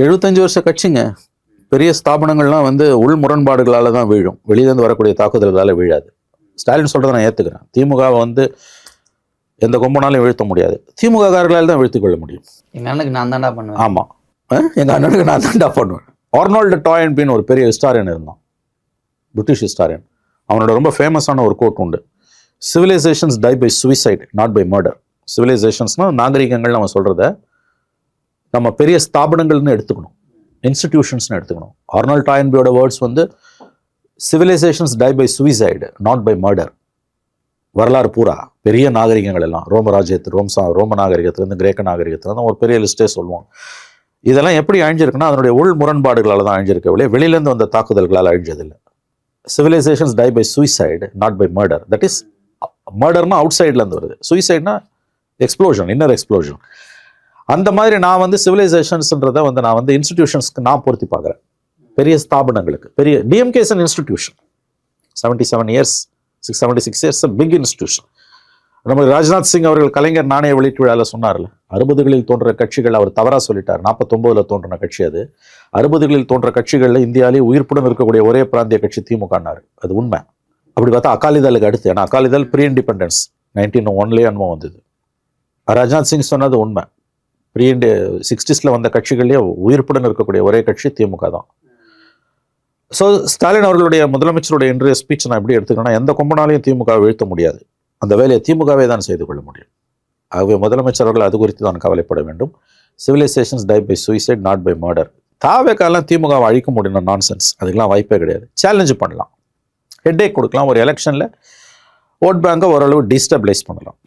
75 வருஷ கட்சிங்க. பெரிய ஸ்தாபனங்கள்லாம் வந்து உள் முரண்பாடுகளால தான் வீழும், வெளியிலேருந்து வரக்கூடிய தாக்குதல்களால் வீழாது. ஸ்டாலின் சொல்கிறத நான் ஏற்றுக்கிறேன். திமுகவை வந்து எந்த கொம்பனாலும் வீழ்த்த முடியாது, திமுக காரர்களால் தான் வீழ்த்திக் கொள்ள முடியும். எங்கள் அண்ணனுக்கு நான் தான்டா பண்ணுவேன். ஆமாம், எங்கள் அண்ணனுக்கு நான் தான்டா பண்ணுவேன். ஆர்னால்டு டாயன்பின்னு ஒரு பெரிய ஹிஸ்டாரியன் இருந்தான், பிரிட்டிஷ் ஹிஸ்டாரியன். அவனோட ரொம்ப ஃபேமஸான ஒரு கோட் உண்டு, civilisations die by suicide not by murder. சிவிலைசேஷன்ஸ்னால் நாகரிகங்கள் நம்ம சொல்கிறத நம்ம பெரிய ஸ்தாபனங்கள்னு எடுத்துக்கணும், இன்ஸ்டிடியூஷன்ஸ்னு எடுத்துக்கணும். ஆர்னால்ட் டாயன்பியோட வேர்ட்ஸ் வந்து civilisations die by suicide not by murder. வரலாறு பூரா பெரிய நாகரிகங்கள் எல்லாம் ரோம நாகரிகத்திலேருந்து கிரேக்க நாகரிகத்திலேருந்து ஒரு பெரிய லிஸ்ட்டே சொல்லுவோம். இதெல்லாம் எப்படி அழிஞ்சிருக்குன்னா அதனுடைய உள் முரண்பாடுகளால் தான் அழிஞ்சிருக்க வெளியே, வெளியிலேருந்து வந்த தாக்குதல்களால் அழிஞ்சதில்லை. Civilisations die by suicide not by murder. That is மர்டர்னா அவுட் சைட்லேருந்து வருது, சூசைட்னா எக்ஸ்ப்ளோஷன், இன்னர் எக்ஸ்ப்ளோஷன். அந்த மாதிரி நான் வந்து சிவிலைசேஷன்ஸ்ன்றதை வந்து நான் வந்து இன்ஸ்டிடியூஷன்ஸ்க்கு நான் பொருத்தி பார்க்குறேன். பெரிய ஸ்தாபனங்களுக்கு, பெரிய DMKs and institution 77 years 676 years big institution. நம்ம ராஜ்நாத் சிங் அவர்கள் கலைஞர் நாணய வெளியீட்டு விழாவில் சொன்னார்ல, 60களில் தோன்ற கட்சிகள், அவர் தவறாக சொல்லிட்டார், 49ல் தோன்றின கட்சி அது. 60களில் தோன்ற கட்சிகளில் இந்தியாவிலே உயிர்ப்புடன் இருக்கக்கூடிய ஒரே பிராந்திய கட்சி திமுகன்னாரு. அது உண்மை. அப்படி பார்த்தா அகாலிதளுக்கு அடுத்து, ஏன்னா அகாலிதள் ப்ரீ இண்டிபெண்டன்ஸ் 1901 அனுபவம் வந்தது. ராஜ்நாத் சிங் சொன்னது உண்மை. ப்ரீ 60s வந்த கட்சிகள்லேயே உயிர்ப்புடன் இருக்கக்கூடிய ஒரே கட்சி திமுக தான். ஸோ ஸ்டாலின் அவர்களுடைய முதலமைச்சருடைய இன்றைய ஸ்பீச் நான் எப்படி எடுத்துக்கணும்னா, எந்த கொம்பனாலையும் திமுக வீழ்த்த முடியாது, அந்த வேலையை திமுகவே தான் செய்து கொள்ள முடியும். ஆகவே முதலமைச்சர் அவர்கள் அது குறித்து தான் கவலைப்பட வேண்டும். Civilisations die by suicide not by murder. தாவேக்காலாம் திமுகவை அழிக்க முடியும் நான்சென்ஸ், அதுக்கெல்லாம் வாய்ப்பே கிடையாது. சேலஞ்சு பண்ணலாம், ஹெட்டேக் கொடுக்கலாம், ஒரு எலெக்ஷனில் ஓட் பேங்கை ஓரளவு டிஸ்டபிளைஸ் பண்ணலாம்.